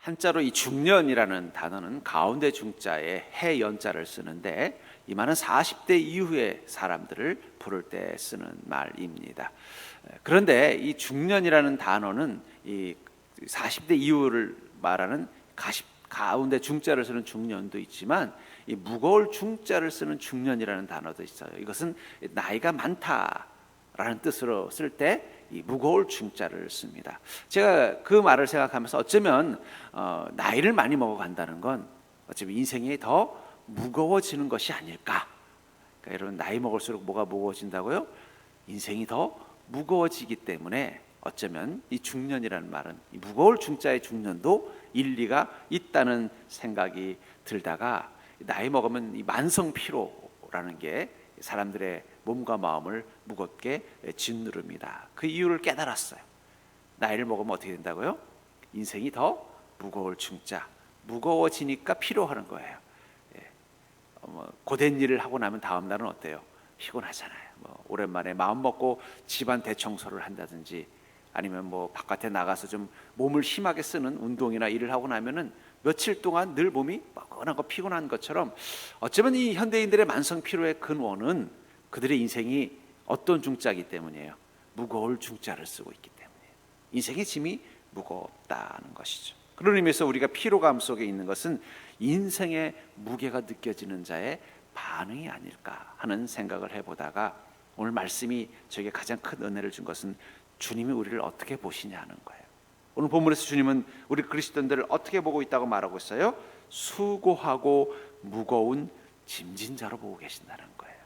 한자로 이 중년이라는 단어는 가운데 중자에 해 연자를 쓰는데 이 말은 40대 이후의 사람들을 부를 때 쓰는 말입니다. 그런데 이 중년이라는 단어는 이 40대 이후를 말하는 가운데 중자를 쓰는 중년도 있지만 이 무거울 중자를 쓰는 중년이라는 단어도 있어요. 이것은 나이가 많다라는 뜻으로 쓸 때 이 무거울 중자를 씁니다. 제가 그 말을 생각하면서 어쩌면 나이를 많이 먹어간다는 건 어쩌면 인생이 더 무거워지는 것이 아닐까. 그러니까 여러분, 나이 먹을수록 뭐가 무거워진다고요? 인생이 더 무거워지기 때문에 어쩌면 이 중년이라는 말은 이 무거울 중자의 중년도 일리가 있다는 생각이 들다가, 나이 먹으면 이 만성 피로라는 게 사람들의 몸과 마음을 무겁게 짓누릅니다. 그 이유를 깨달았어요. 나이를 먹으면 어떻게 된다고요? 인생이 더 무거울 중자, 무거워지니까 피로하는 거예요. 고된 일을 하고 나면 다음 날은 어때요? 피곤하잖아요. 오랜만에 마음 먹고 집안 대청소를 한다든지, 아니면 바깥에 나가서 좀 몸을 심하게 쓰는 운동이나 일을 하고 나면은 며칠 동안 늘 몸이 뻐근하고 피곤한 것처럼, 어쩌면 이 현대인들의 만성 피로의 근원은 그들의 인생이 어떤 중자이기 때문이에요. 무거울 중자를 쓰고 있기 때문이에요. 인생의 짐이 무겁다는 것이죠. 그런 의미에서 우리가 피로감 속에 있는 것은 인생의 무게가 느껴지는 자의 반응이 아닐까 하는 생각을 해보다가, 오늘 말씀이 저에게 가장 큰 은혜를 준 것은 주님이 우리를 어떻게 보시냐는 거예요. 오늘 본문에서 주님은 우리 그리스도인들을 어떻게 보고 있다고 말하고 있어요? 수고하고 무거운 짐진 자로 보고 계신다는 거예요.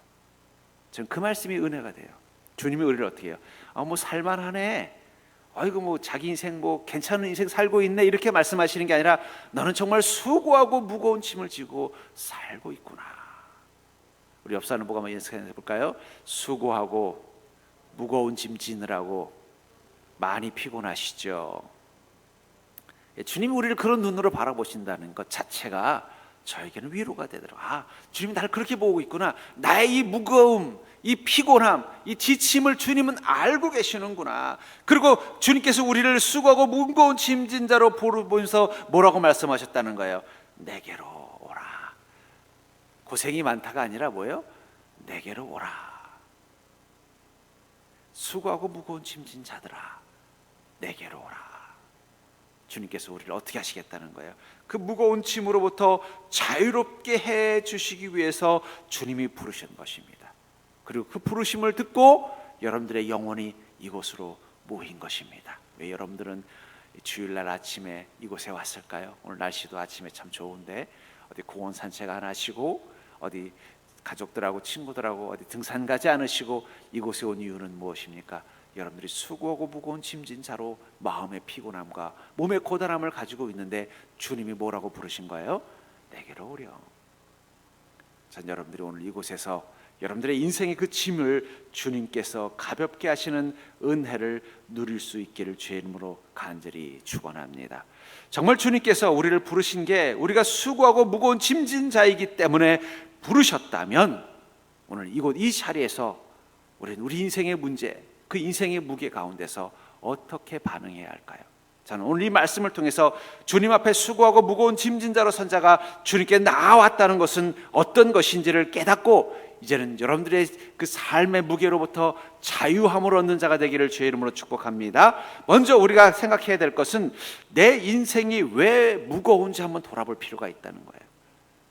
저는 그 말씀이 은혜가 돼요. 주님이 우리를 어떻게 해요? 살만하네, 아이고 자기 인생 괜찮은 인생 살고 있네, 이렇게 말씀하시는 게 아니라 너는 정말 수고하고 무거운 짐을 지고 살고 있구나. 우리 옆 사람 보고 한번 연습해 볼까요? 수고하고 무거운 짐 지느라고 많이 피곤하시죠? 주님이 우리를 그런 눈으로 바라보신다는 것 자체가 저에게는 위로가 되더라고요. 주님이 나를 그렇게 보고 있구나. 나의 이 무거움, 이 피곤함, 이 지침을 주님은 알고 계시는구나. 그리고 주님께서 우리를 수고하고 무거운 짐진 자로 보면서 뭐라고 말씀하셨다는 거예요? 내게로 오라. 고생이 많다가 아니라 뭐예요? 내게로 오라. 수고하고 무거운 짐진 자들아, 내게로 오라. 주님께서 우리를 어떻게 하시겠다는 거예요? 그 무거운 짐으로부터 자유롭게 해 주시기 위해서 주님이 부르신 것입니다. 그리고 그 부르심을 듣고 여러분들의 영혼이 이곳으로 모인 것입니다. 왜 여러분들은 주일날 아침에 이곳에 왔을까요? 오늘 날씨도 아침에 참 좋은데 어디 공원 산책 안 하시고, 어디 가족들하고 친구들하고 어디 등산 가지 않으시고 이곳에 온 이유는 무엇입니까? 여러분들이 수고하고 무거운 짐진 자로 마음의 피곤함과 몸의 고단함을 가지고 있는데 주님이 뭐라고 부르신 거예요? 내게로 오렴. 전 여러분들이 오늘 이곳에서 여러분들의 인생의 그 짐을 주님께서 가볍게 하시는 은혜를 누릴 수 있기를 주의 이름으로 간절히 축원합니다. 정말 주님께서 우리를 부르신 게 우리가 수고하고 무거운 짐진 자이기 때문에 부르셨다면, 오늘 이곳 이 자리에서 우리는 우리 인생의 문제, 그 인생의 무게 가운데서 어떻게 반응해야 할까요? 저는 오늘 이 말씀을 통해서 주님 앞에 수고하고 무거운 짐진 자로 선 자가 주님께 나아왔다는 것은 어떤 것인지를 깨닫고, 이제는 여러분들의 그 삶의 무게로부터 자유함을 얻는 자가 되기를 주의 이름으로 축복합니다. 먼저 우리가 생각해야 될 것은 내 인생이 왜 무거운지 한번 돌아볼 필요가 있다는 거예요.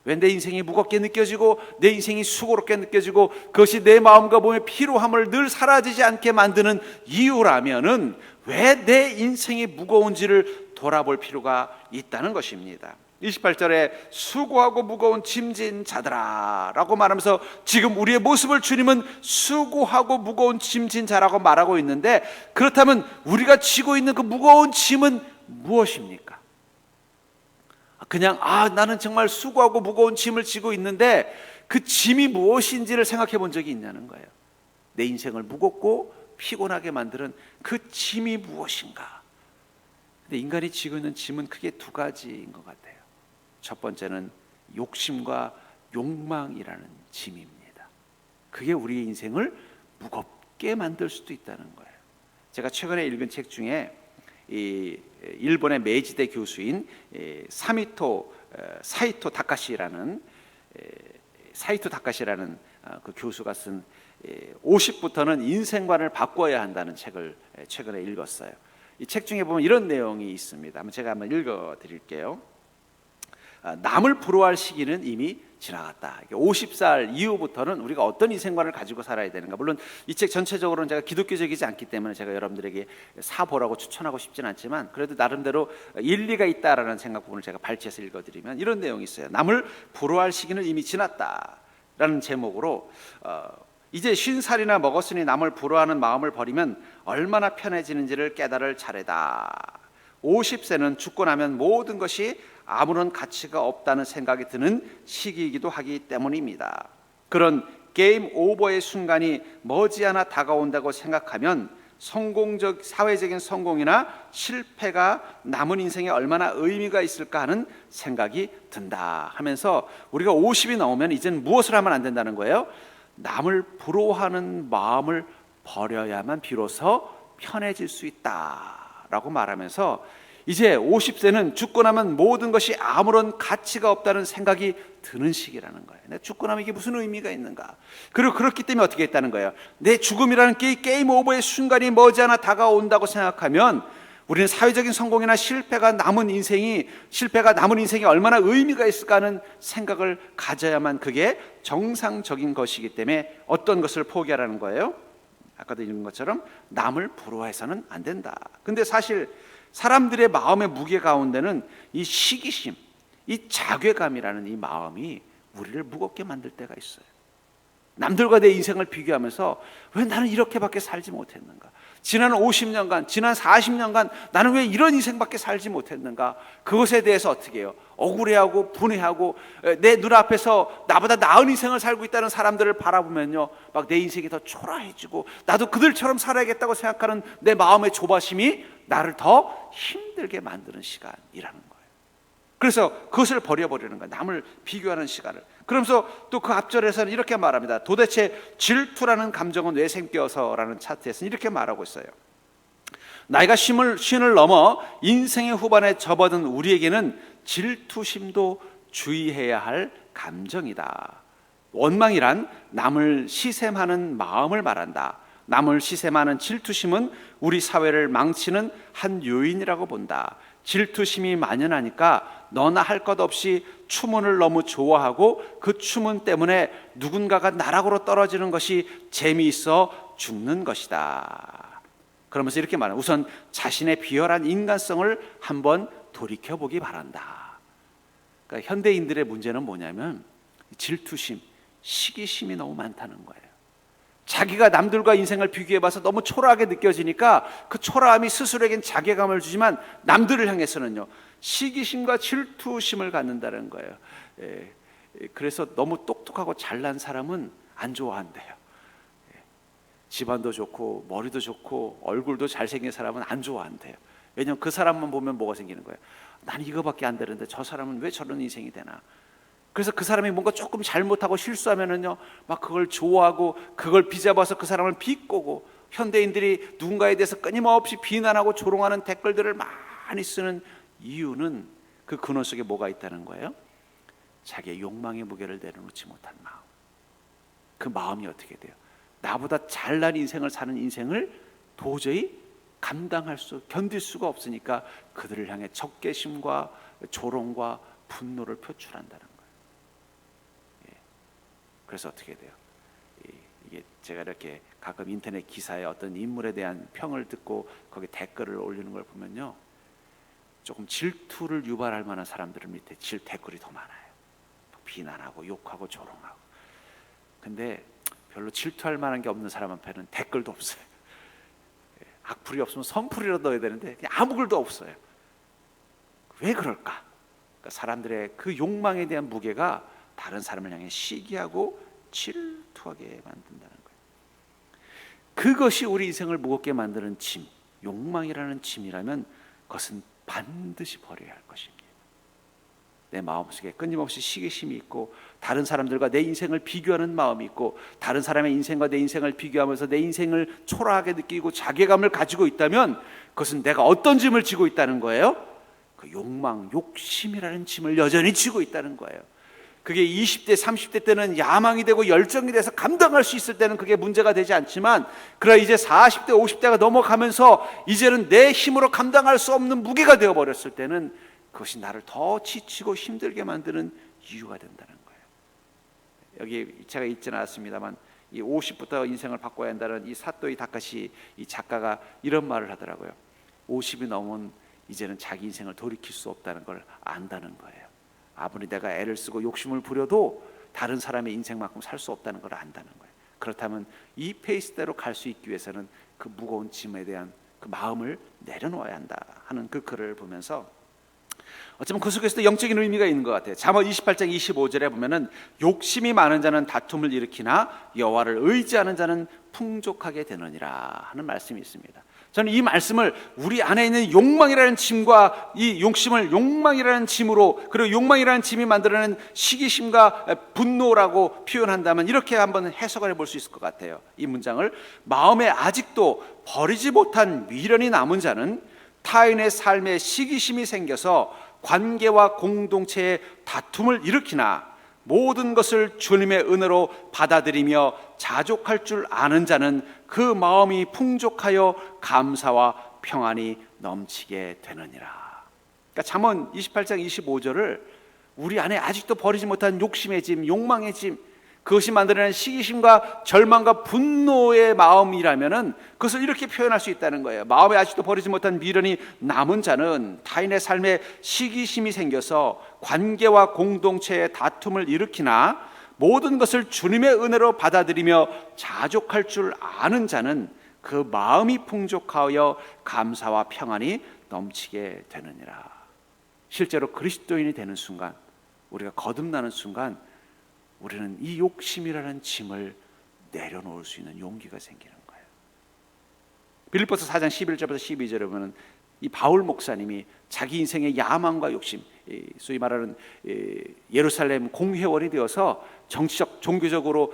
왜 내 인생이 무겁게 느껴지고 내 인생이 수고롭게 느껴지고 그것이 내 마음과 몸의 피로함을 늘 사라지지 않게 만드는 이유라면은 왜 내 인생이 무거운지를 돌아볼 필요가 있다는 것입니다. 28절에 수고하고 무거운 짐진 자들아 라고 말하면서 지금 우리의 모습을 주님은 수고하고 무거운 짐진 자라고 말하고 있는데, 그렇다면 우리가 지고 있는 그 무거운 짐은 무엇입니까? 그냥 나는 정말 수고하고 무거운 짐을 지고 있는데 그 짐이 무엇인지를 생각해 본 적이 있냐는 거예요. 내 인생을 무겁고 피곤하게 만드는 그 짐이 무엇인가? 근데 인간이 지고 있는 짐은 크게 두 가지인 것 같아요. 첫 번째는 욕심과 욕망이라는 짐입니다. 그게 우리의 인생을 무겁게 만들 수도 있다는 거예요. 제가 최근에 읽은 책 중에 이 일본의 메이지대 교수인 사이토 다카시라는 그 교수가 쓴 50부터는 인생관을 바꿔야 한다는 책을 최근에 읽었어요. 이 책 중에 보면 이런 내용이 있습니다. 제가 한번 읽어드릴게요. 남을 부러워할 시기는 이미 지나갔다. 50살 이후부터는 우리가 어떤 인생관을 가지고 살아야 되는가. 물론 이 책 전체적으로는 제가 기독교적이지 않기 때문에 제가 여러분들에게 사보라고 추천하고 싶진 않지만 그래도 나름대로 일리가 있다라는 생각 부분을 제가 발췌해서 읽어드리면 이런 내용이 있어요. 남을 부러워할 시기는 이미 지났다라는 제목으로 이제 50살이나 먹었으니 남을 부러워하는 마음을 버리면 얼마나 편해지는지를 깨달을 차례다. 50세는 죽고 나면 모든 것이 아무런 가치가 없다는 생각이 드는 시기이기도 하기 때문입니다. 그런 게임 오버의 순간이 머지않아 다가온다고 생각하면 사회적인 성공이나 실패가 남은 인생에 얼마나 의미가 있을까 하는 생각이 든다 하면서 우리가 50이 넘으면 이제는 무엇을 하면 안 된다는 거예요? 남을 부러워하는 마음을 버려야만 비로소 편해질 수 있다라고 말하면서 이제 50세는 죽고 나면 모든 것이 아무런 가치가 없다는 생각이 드는 시기라는 거예요. 내가 죽고 나면 이게 무슨 의미가 있는가? 그리고 그렇기 때문에 어떻게 했다는 거예요? 내 죽음이라는 게임 오버의 순간이 머지않아 다가온다고 생각하면 우리는 사회적인 성공이나 실패가 남은 인생이 얼마나 의미가 있을까 하는 생각을 가져야만 그게 정상적인 것이기 때문에 어떤 것을 포기하라는 거예요? 아까도 읽은 것처럼 남을 부러워해서는 안 된다. 근데 사실 사람들의 마음의 무게 가운데는 이 시기심, 이 자괴감이라는 이 마음이 우리를 무겁게 만들 때가 있어요. 남들과 내 인생을 비교하면서 왜 나는 이렇게밖에 살지 못했는가? 지난 50년간, 지난 40년간 나는 왜 이런 인생밖에 살지 못했는가? 그것에 대해서 어떻게 해요? 억울해하고 분해하고 내 눈앞에서 나보다 나은 인생을 살고 있다는 사람들을 바라보면요, 막 내 인생이 더 초라해지고 나도 그들처럼 살아야겠다고 생각하는 내 마음의 조바심이 나를 더 힘들게 만드는 시간이라는 거예요. 그래서 그것을 버려버리는 거예요. 남을 비교하는 시간을. 그러면서 또 그 앞절에서는 이렇게 말합니다. 도대체 질투라는 감정은 왜 생겨서라는 차트에서는 이렇게 말하고 있어요. 나이가 쉰을 넘어 인생의 후반에 접어든 우리에게는 질투심도 주의해야 할 감정이다. 원망이란 남을 시샘하는 마음을 말한다. 남을 시샘하는 질투심은 우리 사회를 망치는 한 요인이라고 본다. 질투심이 만연하니까 너나 할 것 없이 추문을 너무 좋아하고 그 추문 때문에 누군가가 나락으로 떨어지는 것이 재미있어 죽는 것이다. 그러면서 이렇게 말해요. 우선 자신의 비열한 인간성을 한번 돌이켜보기 바란다. 그러니까 현대인들의 문제는 뭐냐면 질투심, 시기심이 너무 많다는 거예요. 자기가 남들과 인생을 비교해봐서 너무 초라하게 느껴지니까 그 초라함이 스스로에겐 자괴감을 주지만 남들을 향해서는요, 시기심과 질투심을 갖는다는 거예요. 그래서 너무 똑똑하고 잘난 사람은 안 좋아한대요. 집안도 좋고 머리도 좋고 얼굴도 잘생긴 사람은 안 좋아한대요. 왜냐하면 그 사람만 보면 뭐가 생기는 거예요? 난 이거밖에 안 되는데 저 사람은 왜 저런 인생이 되나? 그래서 그 사람이 뭔가 조금 잘못하고 실수하면은요, 막 그걸 좋아하고 그걸 비잡아서 그 사람을 비꼬고, 현대인들이 누군가에 대해서 끊임없이 비난하고 조롱하는 댓글들을 많이 쓰는 이유는 그 근원 속에 뭐가 있다는 거예요? 자기의 욕망의 무게를 내려놓지 못한 마음. 그 마음이 어떻게 돼요? 나보다 잘난 인생을 사는 인생을 도저히 견딜 수가 없으니까 그들을 향해 적개심과 조롱과 분노를 표출한다는 거예요. 그래서 어떻게 돼요? 이게 제가 이렇게 가끔 인터넷 기사에 어떤 인물에 대한 평을 듣고 거기 댓글을 올리는 걸 보면요, 조금 질투를 유발할 만한 사람들 밑에 댓글이 더 많아요. 비난하고 욕하고 조롱하고. 근데 별로 질투할 만한 게 없는 사람 앞에는 댓글도 없어요. 악플이 없으면 선플이라도 넣어야 되는데 그냥 아무 글도 없어요. 왜 그럴까? 그러니까 사람들의 그 욕망에 대한 무게가 다른 사람을 향해 시기하고 질투하게 만든다는 거예요. 그것이 우리 인생을 무겁게 만드는 짐, 욕망이라는 짐이라면 그것은 반드시 버려야 할 것입니다. 내 마음속에 끊임없이 시기심이 있고 다른 사람들과 내 인생을 비교하는 마음이 있고 다른 사람의 인생과 내 인생을 비교하면서 내 인생을 초라하게 느끼고 자괴감을 가지고 있다면 그것은 내가 어떤 짐을 지고 있다는 거예요? 그 욕망, 욕심이라는 짐을 여전히 지고 있다는 거예요. 그게 20대, 30대 때는 야망이 되고 열정이 돼서 감당할 수 있을 때는 그게 문제가 되지 않지만, 그러나 이제 40대, 50대가 넘어가면서 이제는 내 힘으로 감당할 수 없는 무게가 되어버렸을 때는 그것이 나를 더 지치고 힘들게 만드는 이유가 된다는 거예요. 여기 제가 읽지는 않았습니다만 이 50부터 인생을 바꿔야 한다는 이 사토이 다카시 이 작가가 이런 말을 하더라고요. 50이 넘은 이제는 자기 인생을 돌이킬 수 없다는 걸 안다는 거예요. 아무리 내가 애를 쓰고 욕심을 부려도 다른 사람의 인생만큼 살 수 없다는 걸 안다는 거예요. 그렇다면 이 페이스대로 갈 수 있기 위해서는 그 무거운 짐에 대한 그 마음을 내려놓아야 한다 하는 그 글을 보면서 어쩌면 그 속에서도 영적인 의미가 있는 것 같아요. 잠언 28장 25절에 보면은 욕심이 많은 자는 다툼을 일으키나 여호와를 의지하는 자는 풍족하게 되느니라 하는 말씀이 있습니다. 저는 이 말씀을 우리 안에 있는 욕망이라는 짐과 이 욕심을 욕망이라는 짐으로, 그리고 욕망이라는 짐이 만들어내는 시기심과 분노라고 표현한다면 이렇게 한번 해석을 해볼 수 있을 것 같아요. 이 문장을 마음에 아직도 버리지 못한 미련이 남은 자는 타인의 삶에 시기심이 생겨서 관계와 공동체의 다툼을 일으키나 모든 것을 주님의 은혜로 받아들이며 자족할 줄 아는 자는 그 마음이 풍족하여 감사와 평안이 넘치게 되느니라. 그러니까 잠언 28장 25절을 우리 안에 아직도 버리지 못한 욕심의 짐, 욕망의 짐, 그것이 만들어내는 시기심과 절망과 분노의 마음이라면은 그것을 이렇게 표현할 수 있다는 거예요. 마음에 아직도 버리지 못한 미련이 남은 자는 타인의 삶에 시기심이 생겨서 관계와 공동체의 다툼을 일으키나 모든 것을 주님의 은혜로 받아들이며 자족할 줄 아는 자는 그 마음이 풍족하여 감사와 평안이 넘치게 되느니라. 실제로 그리스도인이 되는 순간, 우리가 거듭나는 순간 우리는 이 욕심이라는 짐을 내려놓을 수 있는 용기가 생기는 거예요. 빌립보서 4장 11절부터 12절에 보면 이 바울 목사님이 자기 인생의 야망과 욕심, 소위 말하는 예루살렘 공회원이 되어서 정치적, 종교적으로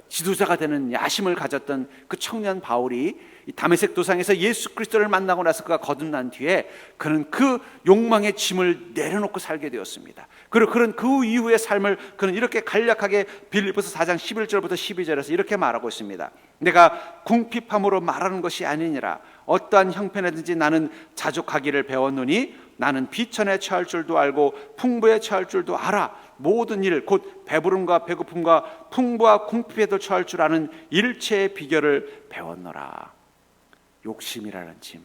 지도자가 되는 야심을 가졌던 그 청년 바울이 다메섹 도상에서 예수 그리스도를 만나고 나서 그가 거듭난 뒤에 그는 그 욕망의 짐을 내려놓고 살게 되었습니다. 그리고 그런 그 이후의 삶을 그는 이렇게 간략하게 빌립보서 4장 11절부터 12절에서 이렇게 말하고 있습니다. 내가 궁핍함으로 말하는 것이 아니니라. 어떠한 형편이든지 나는 자족하기를 배웠노니 나는 비천에 처할 줄도 알고 풍부에 처할 줄도 알아. 모든 일 곧 배부름과 배고픔과 풍부와 궁핍에도 처할 줄 아는 일체의 비결을 배웠노라. 욕심이라는 짐,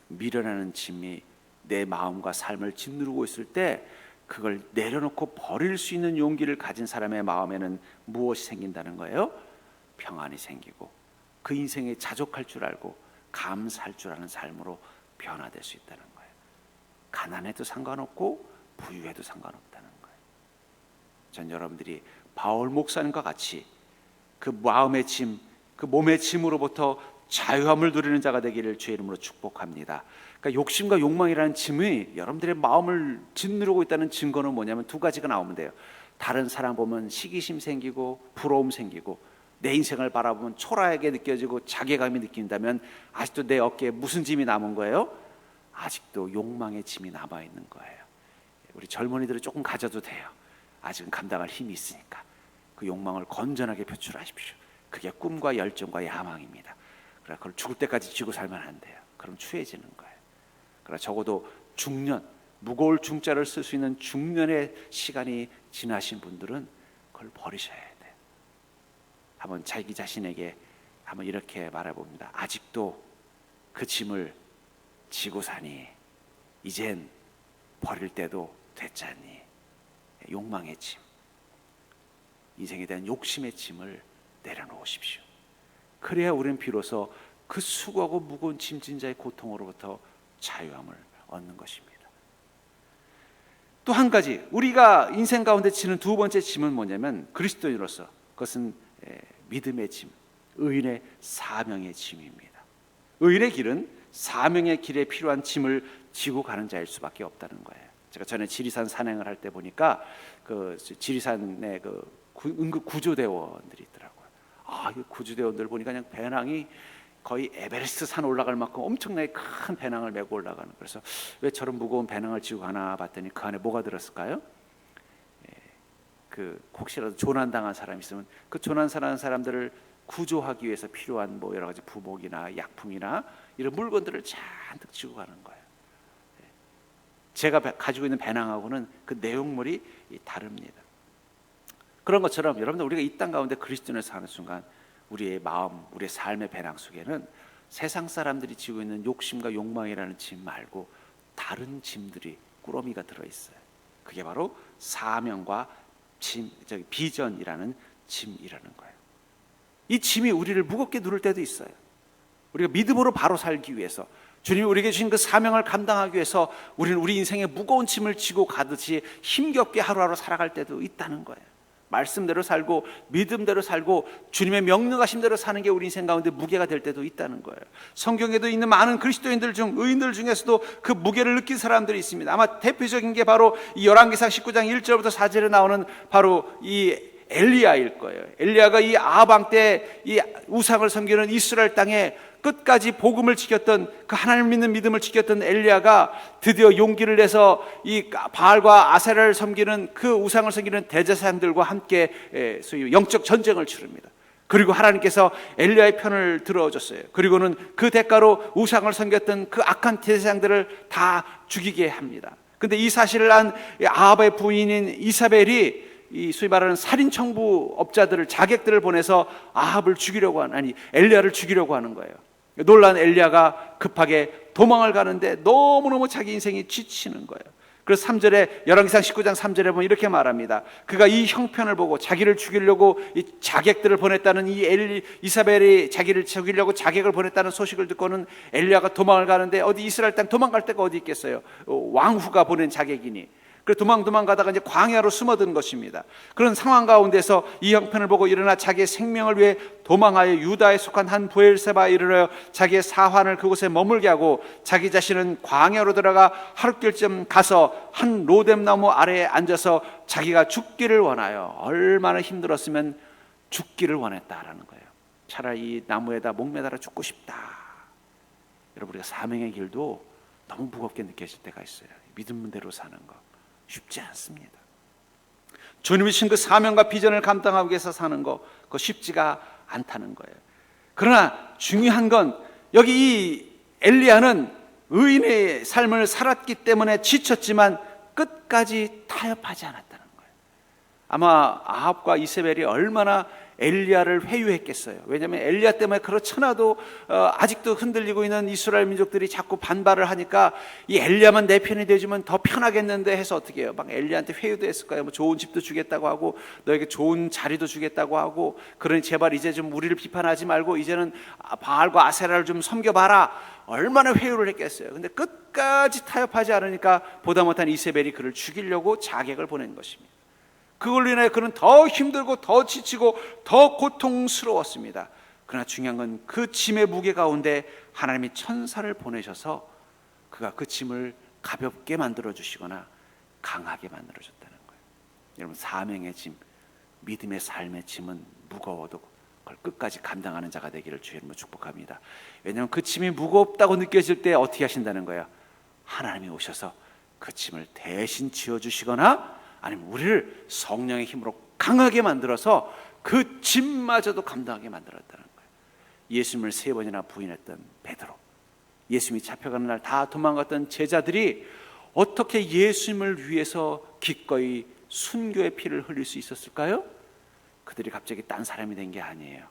미련하는 짐이 내 마음과 삶을 짓누르고 있을 때 그걸 내려놓고 버릴 수 있는 용기를 가진 사람의 마음에는 무엇이 생긴다는 거예요? 평안이 생기고 그 인생에 자족할 줄 알고 감사할 줄 아는 삶으로 변화될 수 있다는 거예요. 가난해도 상관없고 부유해도 상관없다는 거예요. 전 여러분들이 바울 목사님과 같이 그 마음의 짐, 그 몸의 짐으로부터 자유함을 누리는 자가 되기를 주의 이름으로 축복합니다. 그러니까 욕심과 욕망이라는 짐이 여러분들의 마음을 짓누르고 있다는 증거는 뭐냐면 두 가지가 나오면 돼요. 다른 사람 보면 시기심 생기고 부러움 생기고 내 인생을 바라보면 초라하게 느껴지고 자괴감이 느낀다면 아직도 내 어깨에 무슨 짐이 남은 거예요? 아직도 욕망의 짐이 남아있는 거예요. 우리 젊은이들은 조금 가져도 돼요. 아직은 감당할 힘이 있으니까 그 욕망을 건전하게 표출하십시오. 그게 꿈과 열정과 야망입니다. 그러나 그걸 죽을 때까지 쥐고 살면 안 돼요. 그럼 추해지는 거예요. 그러나 적어도 중년, 무거울 중자를 쓸 수 있는 중년의 시간이 지나신 분들은 그걸 버리셔야 돼요. 한번 자기 자신에게 한번 이렇게 말해봅니다. 아직도 그 짐을 지고 사니 이젠 버릴 때도 됐잖니. 욕망의 짐, 인생에 대한 욕심의 짐을 내려놓으십시오. 그래야 우리는 비로소 그 수고하고 무거운 짐진 자의 고통으로부터 자유함을 얻는 것입니다. 또 한 가지 우리가 인생 가운데 지는 두 번째 짐은 뭐냐면 그리스도인으로서 그것은 믿음의 짐, 의인의 사명의 짐입니다. 의인의 길은 사명의 길에 필요한 짐을 지고 가는 자일 수밖에 없다는 거예요. 제가 전에 지리산 산행을 할 때 보니까 그 지리산에 응급 구조대원들이 있더라고요. 이 구조대원들 보니까 그냥 배낭이 거의 에베레스트 산 올라갈 만큼 엄청나게 큰 배낭을 메고 올라가는. 그래서 왜 저런 무거운 배낭을 지고 가나 봤더니 그 안에 뭐가 들었을까요? 혹시라도 조난당한 사람이 있으면 그 조난당한 사람들을 구조하기 위해서 필요한 뭐 여러 가지 부복이나 약품이나 이런 물건들을 잔뜩 지고 가는 거예요. 제가 가지고 있는 배낭하고는 그 내용물이 다릅니다. 그런 것처럼 여러분들, 우리가 이 땅 가운데 그리스도인을 사는 순간 우리의 마음, 우리의 삶의 배낭 속에는 세상 사람들이 지고 있는 욕심과 욕망이라는 짐 말고 다른 짐들이, 꾸러미가 들어있어요. 그게 바로 사명과 비전이라는 짐이라는 거예요. 이 짐이 우리를 무겁게 누를 때도 있어요. 우리가 믿음으로 바로 살기 위해서, 주님이 우리에게 주신 그 사명을 감당하기 위해서 우리는 우리 인생의 무거운 짐을 지고 가듯이 힘겹게 하루하루 살아갈 때도 있다는 거예요. 말씀대로 살고 믿음대로 살고 주님의 명령하심대로 사는 게 우리 인생 가운데 무게가 될 때도 있다는 거예요. 성경에도 있는 많은 그리스도인들 중, 의인들 중에서도 그 무게를 느낀 사람들이 있습니다. 아마 대표적인 게 바로 이 열왕기상 19장 1절부터 4절에 나오는 바로 이 엘리야일 거예요. 엘리야가 이 아합 왕 때 이 우상을 섬기는 이스라엘 땅에 끝까지 복음을 지켰던, 그 하나님 믿는 믿음을 지켰던 엘리야가 드디어 용기를 내서 이 바알과 아세라를 섬기는, 그 우상을 섬기는 대제사장들과 함께 소위 영적 전쟁을 치릅니다. 그리고 하나님께서 엘리야의 편을 들어줬어요. 그리고는 그 대가로 우상을 섬겼던 그 악한 대제사장들을 다 죽이게 합니다. 근데 이 사실을 안 아합의 부인인 이사벨이 이 소위 말하는 살인 청부업자들을, 자객들을 보내서 아합을 죽이려고 엘리야를 죽이려고 하는 거예요. 놀란 엘리야가 급하게 도망을 가는데 너무너무 자기 인생이 지치는 거예요. 그래서 3절에, 열왕기상 19장 3절에 보면 이렇게 말합니다. 그가 이 형편을 보고 자기를 죽이려고 이 자객들을 보냈다는, 이 이사벨이 자기를 죽이려고 자객을 보냈다는 소식을 듣고는 엘리야가 도망을 가는데, 어디 이스라엘 땅 도망갈 데가 어디 있겠어요? 왕후가 보낸 자객이니. 그래서 도망가다가 이제 광야로 숨어든 것입니다. 그런 상황 가운데서 이 형편을 보고 일어나 자기의 생명을 위해 도망하여 유다에 속한 한 브엘세바에 이르러 자기의 사환을 그곳에 머물게 하고, 자기 자신은 광야로 들어가 하룻길쯤 가서 한 로뎀나무 아래에 앉아서 자기가 죽기를 원하여, 얼마나 힘들었으면 죽기를 원했다라는 거예요. 차라리 이 나무에다 목매달아 죽고 싶다. 여러분, 우리가 사명의 길도 너무 무겁게 느껴질 때가 있어요. 믿음대로 사는 거 쉽지 않습니다. 주님이 주신 그 사명과 비전을 감당하기 위해서 사는 거, 그거 쉽지가 않다는 거예요. 그러나 중요한 건, 여기 이 엘리야는 의인의 삶을 살았기 때문에 지쳤지만 끝까지 타협하지 않았다는 거예요. 아마 아합과 이세벨이 얼마나 엘리야를 회유했겠어요. 왜냐하면 엘리야 때문에 그렇잖아도 아직도 흔들리고 있는 이스라엘 민족들이 자꾸 반발을 하니까, 이 엘리야만 내 편이 되주면 더 편하겠는데 해서 어떻게 해요? 막 엘리야한테 회유도 했을 거예요. 뭐 좋은 집도 주겠다고 하고, 너에게 좋은 자리도 주겠다고 하고, 그러니 제발 이제 좀 우리를 비판하지 말고 이제는 바알과 아세라를 좀 섬겨봐라. 얼마나 회유를 했겠어요. 근데 끝까지 타협하지 않으니까 보다 못한 이세벨이 그를 죽이려고 자객을 보낸 것입니다. 그걸로 인해 그는 더 힘들고 더 지치고 더 고통스러웠습니다. 그러나 중요한 건 그 짐의 무게 가운데 하나님이 천사를 보내셔서 그가 그 짐을 가볍게 만들어 주시거나 강하게 만들어 줬다는 거예요. 여러분, 사명의 짐, 믿음의 삶의 짐은 무거워도 그걸 끝까지 감당하는 자가 되기를 주의 이름으로 축복합니다. 왜냐하면 그 짐이 무겁다고 느껴질 때 어떻게 하신다는 거예요? 하나님이 오셔서 그 짐을 대신 지어주시거나, 아니면 우리를 성령의 힘으로 강하게 만들어서 그 짐마저도 감당하게 만들었다는 거예요. 예수님을 3번이나 부인했던 베드로, 예수님이 잡혀가는 날 다 도망갔던 제자들이 어떻게 예수님을 위해서 기꺼이 순교의 피를 흘릴 수 있었을까요? 그들이 갑자기 딴 사람이 된 게 아니에요.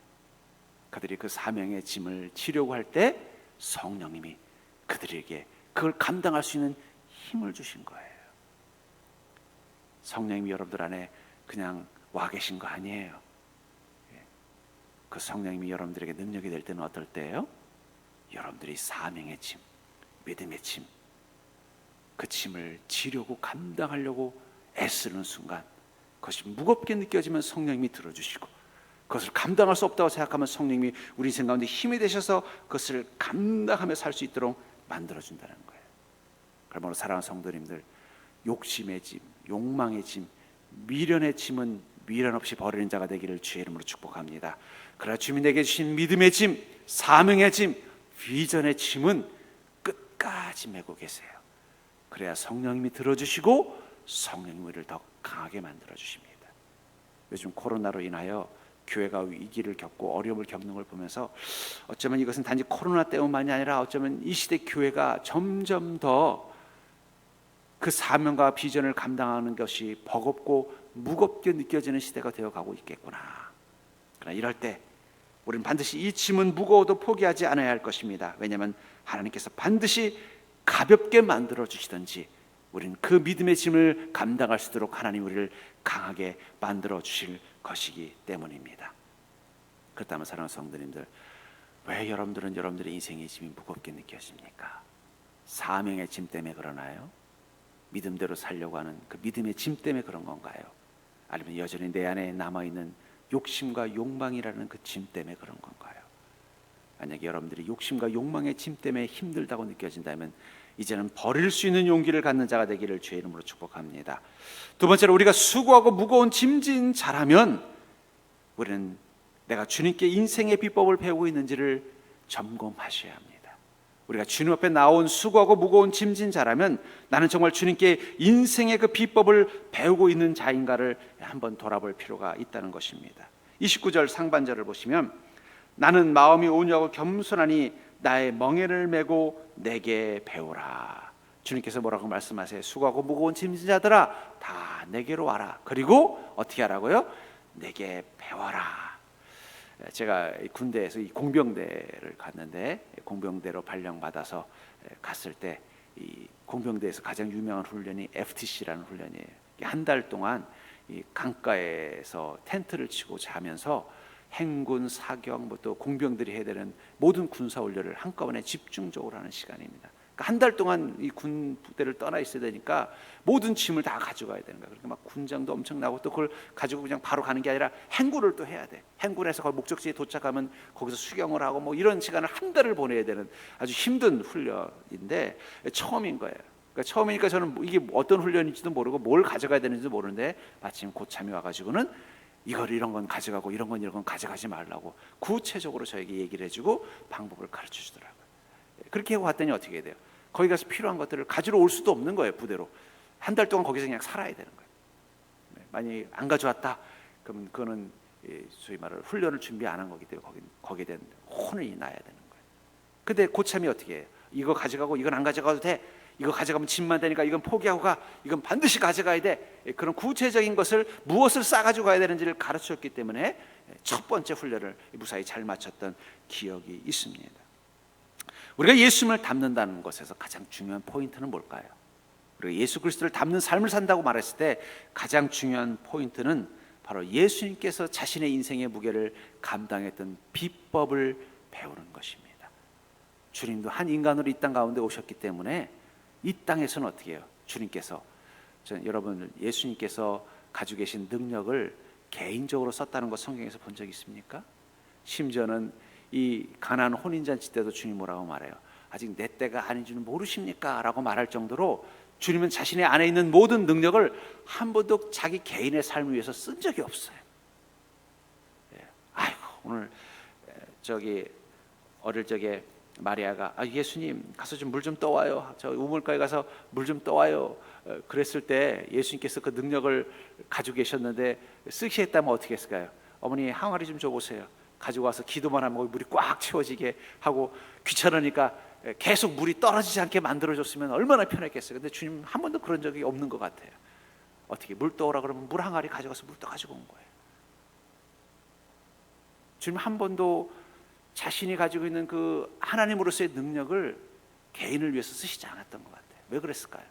그들이 그 사명의 짐을 지려고 할 때 성령님이 그들에게 그걸 감당할 수 있는 힘을 주신 거예요. 성령님이 여러분들 안에 그냥 와 계신 거 아니에요. 그 성령님이 여러분들에게 능력이 될 때는 어떨 때예요? 여러분들이 사명의 짐, 믿음의 짐, 그 짐을 지려고 감당하려고 애쓰는 순간, 그것이 무겁게 느껴지면 성령님이 들어주시고, 그것을 감당할 수 없다고 생각하면 성령님이 우리 인생 가운데 힘이 되셔서 그것을 감당하며 살 수 있도록 만들어준다는 거예요. 그러므로 사랑하는 성도님들, 욕심의 짐, 욕망의 짐, 미련의 짐은 미련 없이 버리는 자가 되기를 주의 이름으로 축복합니다. 그러나 주님 내게 주신 믿음의 짐, 사명의 짐, 비전의 짐은 끝까지 메고 계세요. 그래야 성령님이 들어주시고 성령님이 우리를 더 강하게 만들어 주십니다. 요즘 코로나로 인하여 교회가 위기를 겪고 어려움을 겪는 걸 보면서 어쩌면 이것은 단지 코로나 때문만이 아니라 어쩌면 이 시대 교회가 점점 더 그 사명과 비전을 감당하는 것이 버겁고 무겁게 느껴지는 시대가 되어가고 있겠구나. 그러나 이럴 때 우리는 반드시 이 짐은 무거워도 포기하지 않아야 할 것입니다. 왜냐하면 하나님께서 반드시 가볍게 만들어 주시든지 우리는 그 믿음의 짐을 감당할 수 있도록 하나님 우리를 강하게 만들어 주실 것이기 때문입니다. 그렇다면 사랑하는 성도님들, 왜 여러분들은 여러분들의 인생의 짐이 무겁게 느껴집니까? 사명의 짐 때문에 그러나요? 믿음대로 살려고 하는 그 믿음의 짐 때문에 그런 건가요? 아니면 여전히 내 안에 남아있는 욕심과 욕망이라는 그 짐 때문에 그런 건가요? 만약에 여러분들이 욕심과 욕망의 짐 때문에 힘들다고 느껴진다면 이제는 버릴 수 있는 용기를 갖는 자가 되기를 주의 이름으로 축복합니다. 두 번째로, 우리가 수고하고 무거운 짐진 자라면 우리는 내가 주님께 인생의 비법을 배우고 있는지를 점검하셔야 합니다. 우리가 주님 앞에 나온 수고하고 무거운 짐진 자라면 나는 정말 주님께 인생의 그 비법을 배우고 있는 자인가를 한번 돌아볼 필요가 있다는 것입니다. 29절 상반절을 보시면 나는 마음이 온유하고 겸손하니 나의 멍에를 메고 내게 배우라. 주님께서 뭐라고 말씀하세요? 수고하고 무거운 짐진 자들아 다 내게로 와라. 그리고 어떻게 하라고요? 내게 배워라. 제가 군대에서 이 공병대를 갔는데 공병대로 발령받아서 갔을 때 이 공병대에서 가장 유명한 훈련이 FTC라는 훈련이에요. 한 달 동안 이 강가에서 텐트를 치고 자면서 행군, 사격, 또 공병들이 해야 되는 모든 군사 훈련을 한꺼번에 집중적으로 하는 시간입니다. 그러니까 한 달 동안 이 군 부대를 떠나 있어야 되니까 모든 짐을 다 가져가야 되는 거야. 그러니까 막 군장도 엄청나고 또 그걸 가지고 그냥 바로 가는 게 아니라 행군을 또 해야 돼. 행군에서 거기 목적지에 도착하면 거기서 수경을 하고 뭐 이런 시간을 한 달을 보내야 되는 아주 힘든 훈련인데 처음인 거예요. 그러니까 처음이니까 저는 이게 어떤 훈련인지도 모르고 뭘 가져가야 되는지도 모르는데 마침 고참이 와가지고는 이런 건 가져가고 이런 건 가져가지 말라고 구체적으로 저에게 얘기를 해주고 방법을 가르쳐 주더라고요. 그렇게 하고 왔더니 어떻게 돼요? 거기 가서 필요한 것들을 가지러 올 수도 없는 거예요. 부대로 한 달 동안 거기서 그냥 살아야 되는 거예요. 만약에 안 가져왔다 그러면 그거는 소위 말하는 훈련을 준비 안 한 거기 때문에 거기에 대한 혼이 나야 되는 거예요. 근데 고참이 어떻게 해요? 이거 가져가고 이건 안 가져가도 돼. 이거 가져가면 짐만 되니까 이건 포기하고 가. 이건 반드시 가져가야 돼. 그런 구체적인 것을 무엇을 싸가지고 가야 되는지를 가르쳤기 때문에 첫 번째 훈련을 무사히 잘 마쳤던 기억이 있습니다. 우리가 예수님을 닮는다는 것에서 가장 중요한 포인트는 뭘까요? 우리가 예수 그리스도를 닮는 삶을 산다고 말했을 때 가장 중요한 포인트는 바로 예수님께서 자신의 인생의 무게를 감당했던 비법을 배우는 것입니다. 주님도 한 인간으로 이 땅 가운데 오셨기 때문에 이 땅에서는 어떻게 해요? 주님께서 여러분 예수님께서 가지고 계신 능력을 개인적으로 썼다는 것 성경에서 본 적 있습니까? 심지어는 이 가나안 혼인잔치 때도 주님 뭐라고 말해요? 아직 내 때가 아닌 줄은 모르십니까? 라고 말할 정도로 주님은 자신의 안에 있는 모든 능력을 한 번도 자기 개인의 삶을 위해서 쓴 적이 없어요. 아이고 오늘 저기 어릴 적에 마리아가 예수님 가서 좀 물 좀 떠와요. 저 우물가에 가서 물 좀 떠와요. 그랬을 때 예수님께서 그 능력을 가지고 계셨는데 쓰시겠다면 어떻게 했을까요? 어머니 항아리 좀 줘보세요. 가지고 와서 기도만 하면 물이 꽉 채워지게 하고 귀찮으니까 계속 물이 떨어지지 않게 만들어줬으면 얼마나 편했겠어요. 근데 주님 한 번도 그런 적이 없는 것 같아요. 어떻게 물 떠오라 그러면 물 항아리 가져가서 물 떠 가지고 온 거예요. 주님 한 번도 자신이 가지고 있는 그 하나님으로서의 능력을 개인을 위해서 쓰시지 않았던 것 같아요. 왜 그랬을까요?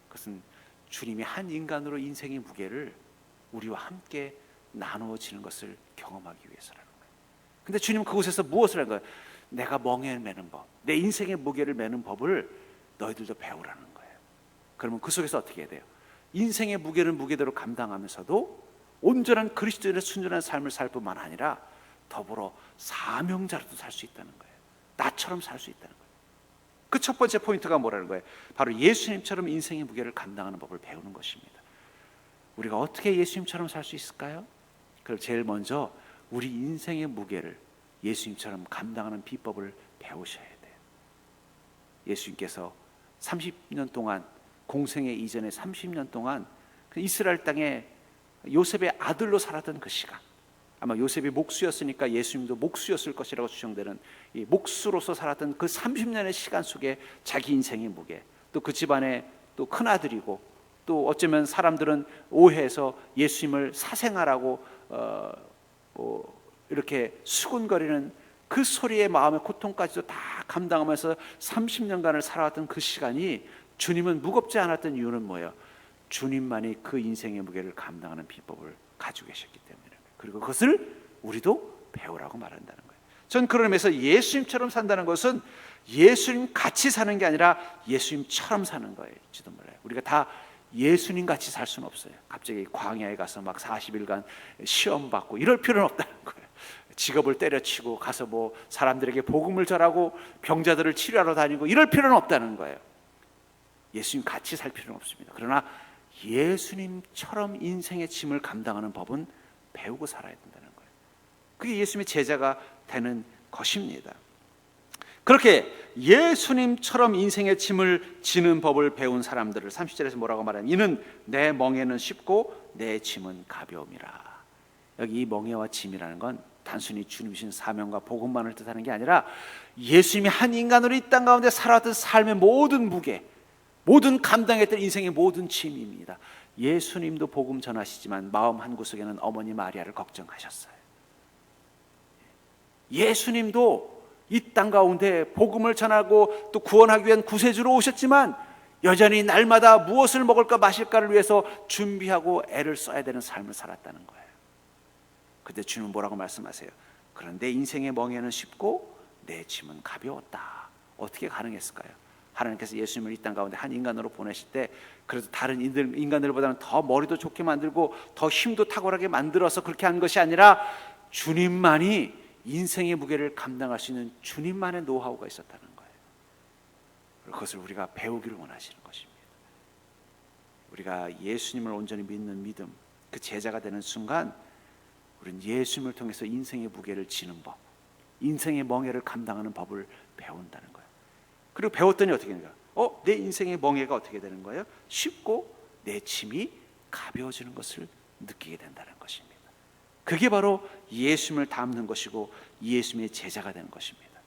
그것은 주님이 한 인간으로 인생의 무게를 우리와 함께 나누어지는 것을 경험하기 위해서라는 거예요. 근데 주님은 그곳에서 무엇을 한 거예요? 내가 멍에 매는 법, 내 인생의 무게를 매는 법을 너희들도 배우라는 거예요. 그러면 그 속에서 어떻게 해야 돼요? 인생의 무게를 무게대로 감당하면서도 온전한 그리스도인의 순전한 삶을 살 뿐만 아니라 더불어 사명자로도 살 수 있다는 거예요. 나처럼 살 수 있다는 거예요. 그 첫 번째 포인트가 뭐라는 거예요? 바로 예수님처럼 인생의 무게를 감당하는 법을 배우는 것입니다. 우리가 어떻게 예수님처럼 살 수 있을까요? 그럼 제일 먼저 우리 인생의 무게를 예수님처럼 감당하는 비법을 배우셔야 돼요. 예수님께서 30년 동안, 공생애 이전에 30년 동안 그 이스라엘 땅에 요셉의 아들로 살았던 그 시간, 아마 요셉이 목수였으니까 예수님도 목수였을 것이라고 추정되는 이 목수로서 살았던 그 30년의 시간 속에 자기 인생의 무게, 또 그 집안의 또 큰아들이고, 또 어쩌면 사람들은 오해해서 예수님을 사생아라고 이렇게 수군거리는 그 소리의 마음의 고통까지도 다 감당하면서 30년간을 살아왔던 그 시간이 주님은 무겁지 않았던 이유는 뭐예요? 주님만이 그 인생의 무게를 감당하는 비법을 가지고 계셨기 때문에, 그리고 그것을 우리도 배우라고 말한다는 거예요. 전 그런 의미에서 예수님처럼 산다는 것은 예수님 같이 사는 게 아니라 예수님처럼 사는 거일지도 몰라요. 우리가 다 예수님 같이 살 수는 없어요. 갑자기 광야에 가서 막 40일간 시험 받고 이럴 필요는 없다는 거예요. 직업을 때려치고 가서 뭐 사람들에게 복음을 전하고 병자들을 치료하러 다니고 이럴 필요는 없다는 거예요. 예수님 같이 살 필요는 없습니다. 그러나 예수님처럼 인생의 짐을 감당하는 법은 배우고 살아야 된다는 거예요. 그게 예수님의 제자가 되는 것입니다. 그렇게 예수님처럼 인생의 짐을 지는 법을 배운 사람들을 30절에서 뭐라고 말하냐면, 이는 내 멍에는 쉽고 내 짐은 가벼움이라. 여기 이 멍에와 짐이라는 건 단순히 주님이신 사명과 복음만을 뜻하는 게 아니라 예수님이 한 인간으로 이 땅 가운데 살아왔던 삶의 모든 무게, 모든 감당했던 인생의 모든 짐입니다. 예수님도 복음 전하시지만 마음 한구석에는 어머니 마리아를 걱정하셨어요. 예수님도 이 땅 가운데 복음을 전하고 또 구원하기 위한 구세주로 오셨지만 여전히 날마다 무엇을 먹을까 마실까를 위해서 준비하고 애를 써야 되는 삶을 살았다는 거예요. 그때 주님은 뭐라고 말씀하세요? 그런데 인생의 멍에는 쉽고 내 짐은 가벼웠다. 어떻게 가능했을까요? 하나님께서 예수님을 이 땅 가운데 한 인간으로 보내실 때 그래도 다른 인간들보다는 더 머리도 좋게 만들고 더 힘도 탁월하게 만들어서 그렇게 한 것이 아니라 주님만이 인생의 무게를 감당할 수 있는 주님만의 노하우가 있었다는 거예요. 그것을 우리가 배우기를 원하시는 것입니다. 우리가 예수님을 온전히 믿는 믿음, 그 제자가 되는 순간 우리는 예수님을 통해서 인생의 무게를 지는 법, 인생의 멍에를 감당하는 법을 배운다는 거예요. 그리고 배웠더니 어떻게 되는가? 내 인생의 멍에가 어떻게 되는 거예요? 쉽고 내 짐이 가벼워지는 것을 느끼게 된다는 것입니다. 그게 바로 예수님을 닮는 것이고 예수님의 제자가 되는 것입니다.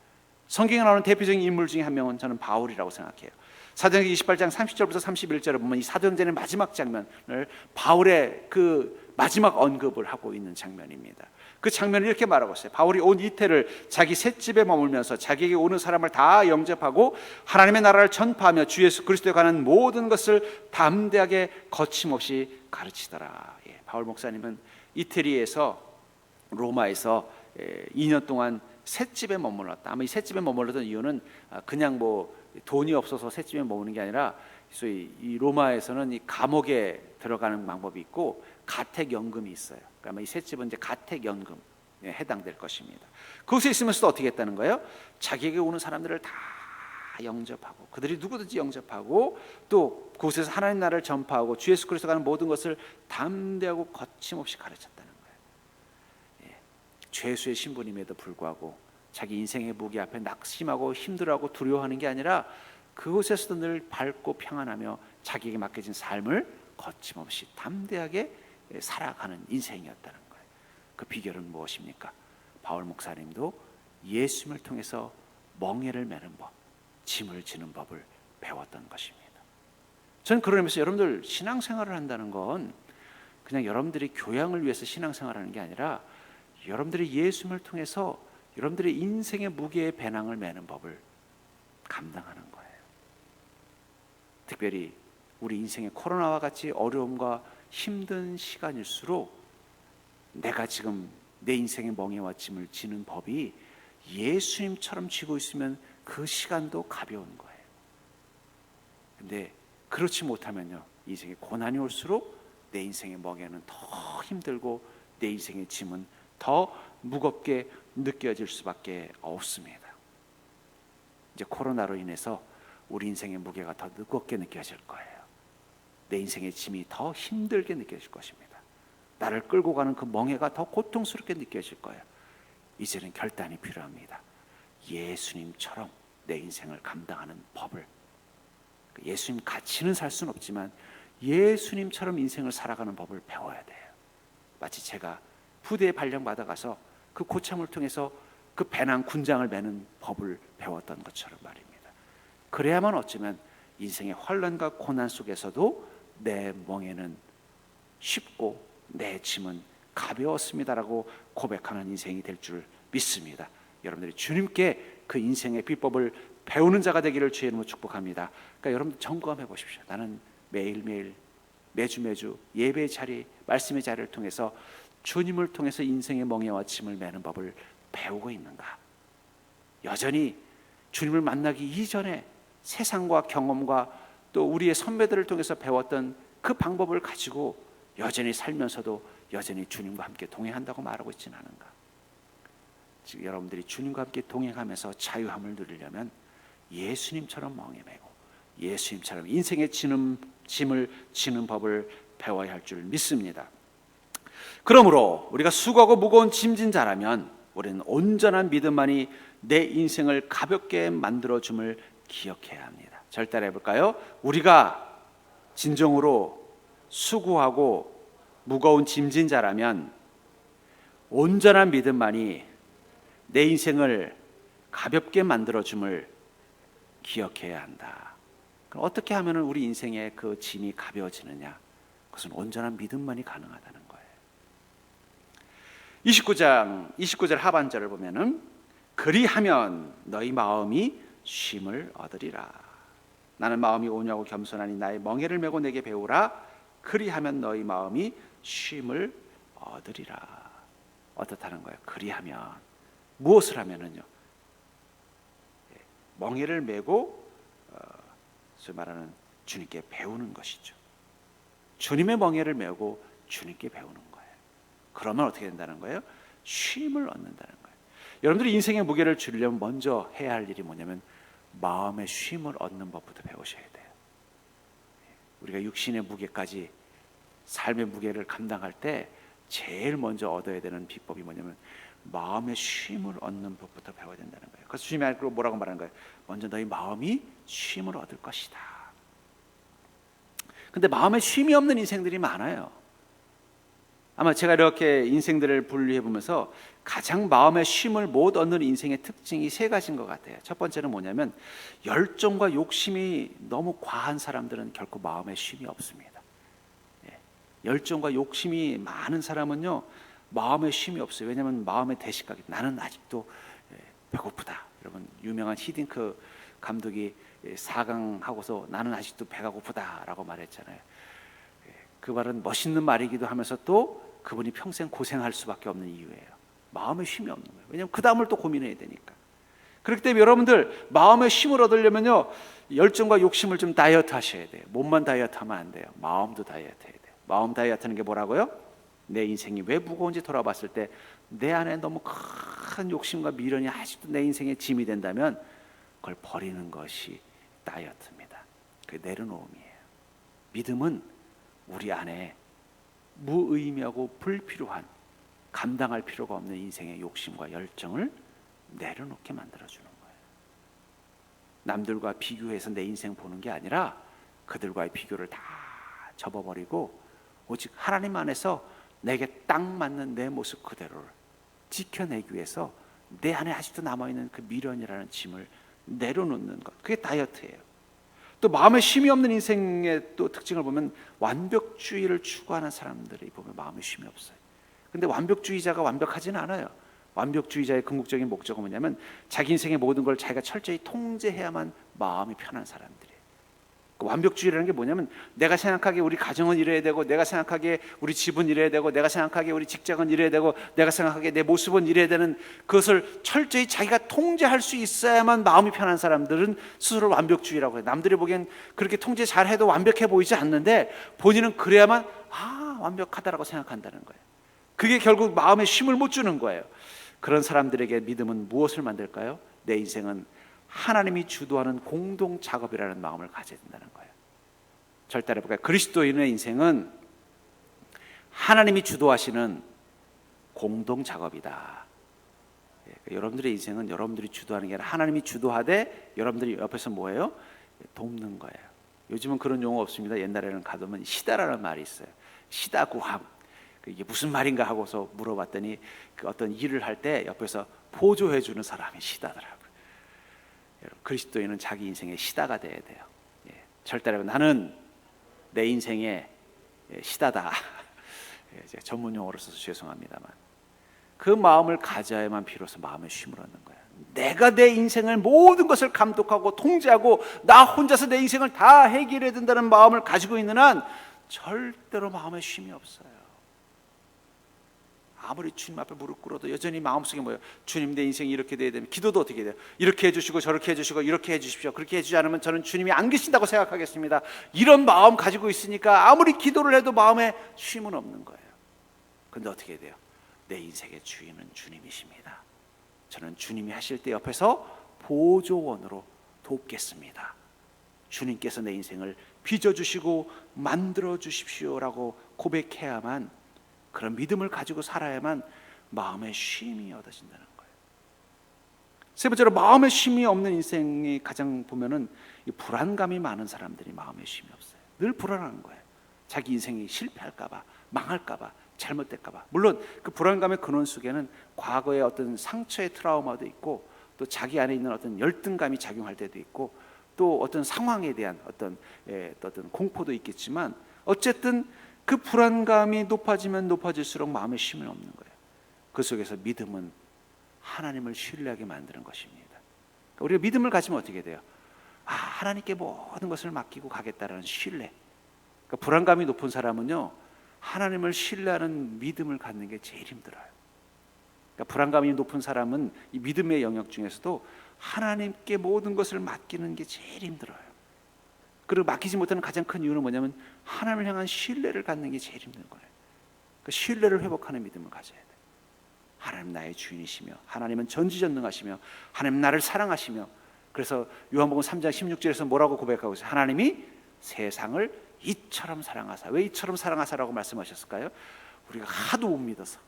성경에 나오는 대표적인 인물 중에 한 명은 저는 바울이라고 생각해요. 사도행전 28장 30절부터 31절에 보면 이 사도행전의 마지막 장면을 바울의 그 마지막 언급을 하고 있는 장면입니다. 그 장면을 이렇게 말하고 있어요. 바울이 온 이태를 자기 셋집에 머물면서 자기에게 오는 사람을 다 영접하고 하나님의 나라를 전파하며 주 예수 그리스도에 관한 모든 것을 담대하게 거침없이 가르치더라. 바울 목사님은 이태리에서 로마에서 2년 동안 셋집에 머물렀다. 아마 이 셋집에 머물렀던 이유는 그냥 뭐 돈이 없어서 셋집에 머무는 게 아니라 소위 이 로마에서는 이 감옥에 들어가는 방법이 있고 가택연금이 있어요. 그러니까 이 셋집은 이제 가택연금에 해당될 것입니다. 그곳에 있으면서도 어떻게 했다는 거예요? 자기에게 오는 사람들을 다 영접하고 그들이 누구든지 영접하고 또 그곳에서 하나님 나라를 전파하고 주 예수 그리스도가 하는 모든 것을 담대하고 거침없이 가르쳤다는 거예요. 죄수의 신분임에도 불구하고 자기 인생의 무게 앞에 낙심하고 힘들어하고 두려워하는 게 아니라 그곳에서도 늘 밝고 평안하며 자기에게 맡겨진 삶을 거침없이 담대하게 살아가는 인생이었다는 거예요. 그 비결은 무엇입니까? 바울 목사님도 예수님을 통해서 멍에를 매는 법, 짐을 지는 법을 배웠던 것입니다. 저는 그런 의미에서 여러분들 신앙생활을 한다는 건 그냥 여러분들이 교양을 위해서 신앙생활하는 게 아니라 여러분들이 예수님을 통해서 여러분들의 인생의 무게의 배낭을 매는 법을 감당하는 거예요. 특별히 우리 인생의 코로나와 같이 어려움과 힘든 시간일수록 내가 지금 내 인생의 멍에와 짐을 지는 법이 예수님처럼 쥐고 있으면 그 시간도 가벼운 거예요. 근데 그렇지 못하면요, 인생의 고난이 올수록 내 인생의 멍에는 더 힘들고 내 인생의 짐은 더 무겁게 느껴질 수밖에 없습니다. 이제 코로나로 인해서 우리 인생의 무게가 더 무겁게 느껴질 거예요. 내 인생의 짐이 더 힘들게 느껴질 것입니다. 나를 끌고 가는 그 멍해가 더 고통스럽게 느껴질 거예요. 이제는 결단이 필요합니다. 예수님처럼 내 인생을 감당하는 법을, 예수님 같이는 살 수는 없지만 예수님처럼 인생을 살아가는 법을 배워야 돼요. 마치 제가 부대에 발령받아가서 그 고참을 통해서 그 배낭 군장을 매는 법을 배웠던 것처럼 말입니다. 그래야만 어쩌면 인생의 환난과 고난 속에서도 내 멍에는 쉽고 내 짐은 가벼웠습니다라고 고백하는 인생이 될 줄 믿습니다. 여러분들이 주님께 그 인생의 비법을 배우는 자가 되기를 주의 이름으로 축복합니다. 그러니까 여러분들 점검해 보십시오. 나는 매일매일 매주 예배의 자리, 말씀의 자리를 통해서 주님을 통해서 인생의 멍에와 짐을 매는 법을 배우고 있는가? 여전히 주님을 만나기 이전에 세상과 경험과 또 우리의 선배들을 통해서 배웠던 그 방법을 가지고 여전히 살면서도 여전히 주님과 함께 동행한다고 말하고 있지는 않은가? 지금 여러분들이 주님과 함께 동행하면서 자유함을 누리려면 예수님처럼 멍에 매고 예수님처럼 인생의 짐을 지는 법을 배워야 할 줄 믿습니다. 그러므로 우리가 수고하고 무거운 짐진 자라면 우리는 온전한 믿음만이 내 인생을 가볍게 만들어줌을 기억해야 합니다. 절대로 해볼까요? 우리가 진정으로 수고하고 무거운 짐진 자라면 온전한 믿음만이 내 인생을 가볍게 만들어줌을 기억해야 한다. 그럼 어떻게 하면 우리 인생의 그 짐이 가벼워지느냐? 그것은 온전한 믿음만이 가능하다는 거예요. 29절 하반절을 보면은 그리하면 너희 마음이 쉼을 얻으리라. 나는 마음이 온유하고 겸손하니 나의 멍에를 메고 내게 배우라. 그리하면 너희 마음이 쉼을 얻으리라. 어떻다는 거예요? 그리하면 무엇을 하면은요? 멍에를 메고 소위 말하는 주님께 배우는 것이죠. 주님의 멍에를 메고 주님께 배우는 거예요. 그러면 어떻게 된다는 거예요? 쉼을 얻는다는 거예요. 여러분들이 인생의 무게를 줄이려면 먼저 해야 할 일이 뭐냐면 마음의 쉼을 얻는 법부터 배우셔야 돼요. 우리가 육신의 무게까지 삶의 무게를 감당할 때 제일 먼저 얻어야 되는 비법이 뭐냐면 마음의 쉼을 얻는 법부터 배워야 된다는 거예요. 그래서 주님이 뭐라고 말하는 거예요? 먼저 너희 마음이 쉼을 얻을 것이다. 근데 마음에 쉼이 없는 인생들이 많아요. 아마 제가 이렇게 인생들을 분류해 보면서 가장 마음의 쉼을 못 얻는 인생의 특징이 세 가지인 것 같아요. 첫 번째는 뭐냐면 열정과 욕심이 너무 과한 사람들은 결코 마음의 쉼이 없습니다. 열정과 욕심이 많은 사람은요 마음의 쉼이 없어요. 왜냐하면 마음의 대식각이 나는 아직도 배고프다. 여러분 유명한 히딩크 감독이 4강 하고서 나는 아직도 배가 고프다라고 말했잖아요. 그 말은 멋있는 말이기도 하면서 또 그분이 평생 고생할 수밖에 없는 이유예요. 마음의 쉼이 없는 거예요. 왜냐하면 그 다음을 또 고민해야 되니까. 그렇기 때문에 여러분들 마음의 쉼을 얻으려면요 열정과 욕심을 좀 다이어트 하셔야 돼요. 몸만 다이어트 하면 안 돼요. 마음도 다이어트 해야 돼요. 마음 다이어트 하는 게 뭐라고요? 내 인생이 왜 무거운지 돌아봤을 때 내 안에 너무 큰 욕심과 미련이 아직도 내 인생의 짐이 된다면 그걸 버리는 것이 다이어트입니다. 그게 내려놓음이에요. 믿음은 우리 안에 무의미하고 불필요한 감당할 필요가 없는 인생의 욕심과 열정을 내려놓게 만들어주는 거예요. 남들과 비교해서 내 인생 보는 게 아니라 그들과의 비교를 다 접어버리고 오직 하나님 안에서 내게 딱 맞는 내 모습 그대로를 지켜내기 위해서 내 안에 아직도 남아있는 그 미련이라는 짐을 내려놓는 것, 그게 다이어트예요. 또 마음에 쉼이 없는 인생의 또 특징을 보면 완벽주의를 추구하는 사람들이 보면 마음에 쉼이 없어요. 근데 완벽주의자가 완벽하지는 않아요. 완벽주의자의 궁극적인 목적은 뭐냐면 자기 인생의 모든 걸 자기가 철저히 통제해야만 마음이 편한 사람들이에요. 완벽주의라는 게 뭐냐면 내가 생각하기에 우리 가정은 이래야 되고 내가 생각하기에 우리 집은 이래야 되고 내가 생각하기에 우리 직장은 이래야 되고 내가 생각하기에 내 모습은 이래야 되는 그것을 철저히 자기가 통제할 수 있어야만 마음이 편한 사람들은 스스로 완벽주의라고 해요. 남들이 보기엔 그렇게 통제 잘해도 완벽해 보이지 않는데 본인은 그래야만 완벽하다라고 생각한다는 거예요. 그게 결국 마음에 쉼을 못 주는 거예요. 그런 사람들에게 믿음은 무엇을 만들까요? 내 인생은 하나님이 주도하는 공동 작업이라는 마음을 가져야 된다는 거예요. 절대 볼까요? 그리스도인의 인생은 하나님이 주도하시는 공동 작업이다. 여러분들의 인생은 여러분들이 주도하는 게 아니라 하나님이 주도하되 여러분들이 옆에서 뭐예요? 돕는 거예요. 요즘은 그런 용어 없습니다. 옛날에는 가보면 시다라는 말이 있어요. 시다구함. 이게 무슨 말인가 하고서 물어봤더니 그 어떤 일을 할 때 옆에서 보조해 주는 사람이 시다더라고요. 그리스도인은 자기 인생의 시다가 돼야 돼요. 절대로 나는 내 인생의 시다다. 전문 용어로 써서 죄송합니다만 그 마음을 가져야만 비로소 마음의 쉼을 얻는 거예요. 내가 내 인생을 모든 것을 감독하고 통제하고 나 혼자서 내 인생을 다 해결해야 된다는 마음을 가지고 있는 한 절대로 마음의 쉼이 없어요. 아무리 주님 앞에 무릎 꿇어도 여전히 마음속에 뭐예요? 주님 내 인생이 이렇게 돼야 되면 기도도 어떻게 돼요? 이렇게 해주시고 저렇게 해주시고 이렇게 해주십시오. 그렇게 해주지 않으면 저는 주님이 안 계신다고 생각하겠습니다. 이런 마음 가지고 있으니까 아무리 기도를 해도 마음에 쉼은 없는 거예요. 그런데 어떻게 돼요? 내 인생의 주인은 주님이십니다. 저는 주님이 하실 때 옆에서 보조원으로 돕겠습니다. 주님께서 내 인생을 빚어주시고 만들어주십시오라고 고백해야만, 그런 믿음을 가지고 살아야만 마음의 쉼이 얻어진다는 거예요. 세 번째로 마음의 쉼이 없는 인생이 가장 보면은 이 불안감이 많은 사람들이 마음의 쉼이 없어요. 늘 불안한 거예요. 자기 인생이 실패할까봐, 망할까봐, 잘못될까봐. 물론 그 불안감의 근원 속에는 과거의 어떤 상처의 트라우마도 있고 또 자기 안에 있는 어떤 열등감이 작용할 때도 있고 또 어떤 상황에 대한 어떤 공포도 있겠지만 어쨌든 그 불안감이 높아지면 높아질수록 마음의 쉼이 없는 거예요. 그 속에서 믿음은 하나님을 신뢰하게 만드는 것입니다. 그러니까 우리가 믿음을 가지면 어떻게 돼요? 하나님께 모든 것을 맡기고 가겠다라는 신뢰. 그러니까 불안감이 높은 사람은요, 하나님을 신뢰하는 믿음을 갖는 게 제일 힘들어요. 그러니까 불안감이 높은 사람은 이 믿음의 영역 중에서도 하나님께 모든 것을 맡기는 게 제일 힘들어요. 그리고 맡기지 못하는 가장 큰 이유는 뭐냐면 하나님을 향한 신뢰를 갖는 게 제일 힘든 거예요. 그 신뢰를 회복하는 믿음을 가져야 돼요. 하나님 나의 주인이시며 하나님은 전지전능하시며 하나님 나를 사랑하시며, 그래서 요한복음 3장 16절에서 뭐라고 고백하고 있어요? 하나님이 세상을 이처럼 사랑하사. 왜 이처럼 사랑하사라고 말씀하셨을까요? 우리가 하도 못 믿어서,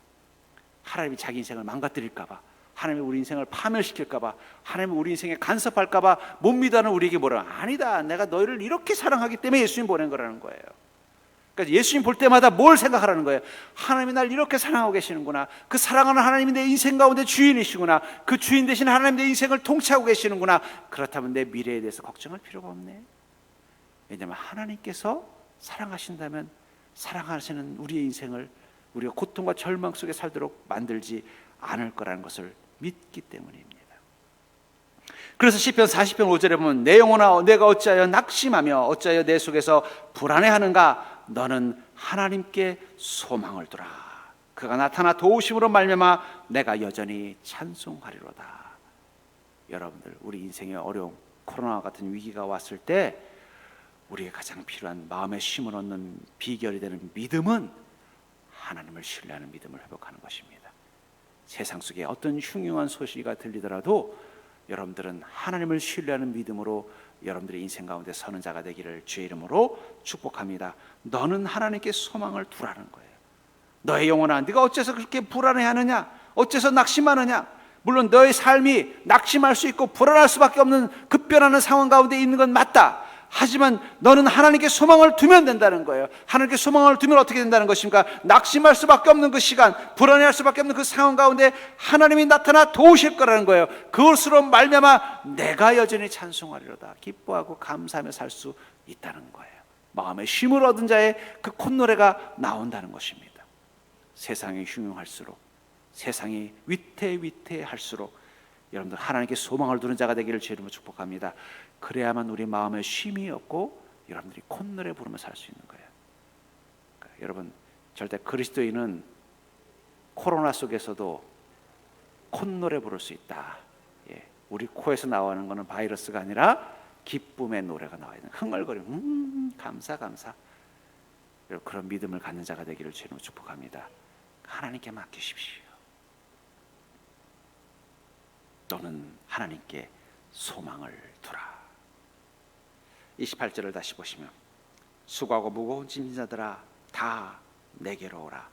하나님이 자기 인생을 망가뜨릴까 봐, 하나님이 우리 인생을 파멸시킬까 봐, 하나님이 우리 인생에 간섭할까 봐 못 믿어하는 우리에게 뭐라? 아니다, 내가 너희를 이렇게 사랑하기 때문에 예수님 보낸 거라는 거예요. 그러니까 예수님 볼 때마다 뭘 생각하라는 거예요? 하나님이 날 이렇게 사랑하고 계시는구나. 그 사랑하는 하나님이 내 인생 가운데 주인이시구나. 그 주인 되신 하나님 내 인생을 통치하고 계시는구나. 그렇다면 내 미래에 대해서 걱정할 필요가 없네. 왜냐하면 하나님께서 사랑하신다면 사랑하시는 우리의 인생을 우리가 고통과 절망 속에 살도록 만들지 않을 거라는 것을 믿기 때문입니다. 그래서 시편 40편 5절에 보면 내 영혼아 내가 어찌하여 낙심하며 어찌하여 내 속에서 불안해하는가? 너는 하나님께 소망을 두라. 그가 나타나 도우심으로 말미암아 내가 여전히 찬송하리로다. 여러분들, 우리 인생의 어려움, 코로나와 같은 위기가 왔을 때 우리의 가장 필요한 마음의 쉼을 얻는 비결이 되는 믿음은 하나님을 신뢰하는 믿음을 회복하는 것입니다. 세상 속에 어떤 흉흉한 소식이 들리더라도 여러분들은 하나님을 신뢰하는 믿음으로 여러분들의 인생 가운데 서는 자가 되기를 주의 이름으로 축복합니다. 너는 하나님께 소망을 두라는 거예요. 너의 영혼아 네가 어째서 그렇게 불안해하느냐? 어째서 낙심하느냐? 물론 너의 삶이 낙심할 수 있고 불안할 수밖에 없는 급변하는 상황 가운데 있는 건 맞다. 하지만 너는 하나님께 소망을 두면 된다는 거예요. 하나님께 소망을 두면 어떻게 된다는 것입니까? 낙심할 수밖에 없는 그 시간, 불안해할 수밖에 없는 그 상황 가운데 하나님이 나타나 도우실 거라는 거예요. 그것으로 말미암아 내가 여전히 찬송하리로다. 기뻐하고 감사하며 살 수 있다는 거예요. 마음의 쉼을 얻은 자의 그 콧노래가 나온다는 것입니다. 세상이 흉흉할수록, 세상이 위태위태할수록 여러분들 하나님께 소망을 두는 자가 되기를 주의 이름으로 축복합니다. 그래야만 우리 마음에 쉼이 없고 여러분들이 콧노래 부르며 살 수 있는 거예요. 그러니까 여러분, 절대 그리스도인은 코로나 속에서도 콧노래 부를 수 있다. 우리 코에서 나오는 것은 바이러스가 아니라 기쁨의 노래가 나와야 되는, 흥얼거리는 감사 그런 믿음을 갖는 자가 되기를 주님으로 축복합니다. 하나님께 맡기십시오. 너는 하나님께 소망을 두라. 28절을 다시 보시면 수고하고 무거운 짐진 자들아 다 내게로 오라.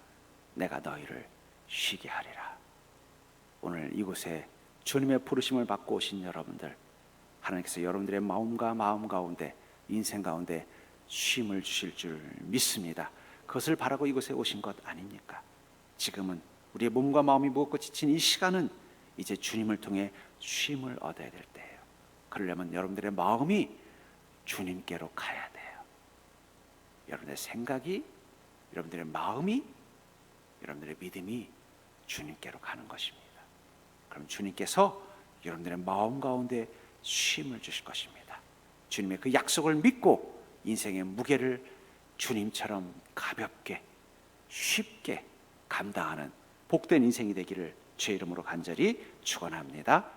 내가 너희를 쉬게 하리라. 오늘 이곳에 주님의 부르심을 받고 오신 여러분들, 하나님께서 여러분들의 마음 가운데, 인생 가운데 쉼을 주실 줄 믿습니다. 그것을 바라고 이곳에 오신 것 아닙니까? 지금은 우리의 몸과 마음이 무겁고 지친 이 시간은 이제 주님을 통해 쉼을 얻어야 될 때예요. 그러려면 여러분들의 마음이 주님께로 가야 돼요. 여러분들의 생각이, 여러분들의 마음이, 여러분들의 믿음이 주님께로 가는 것입니다. 그럼 주님께서 여러분들의 마음 가운데 쉼을 주실 것입니다. 주님의 그 약속을 믿고 인생의 무게를 주님처럼 가볍게 쉽게 감당하는 복된 인생이 되기를 주의 이름으로 간절히 축원합니다.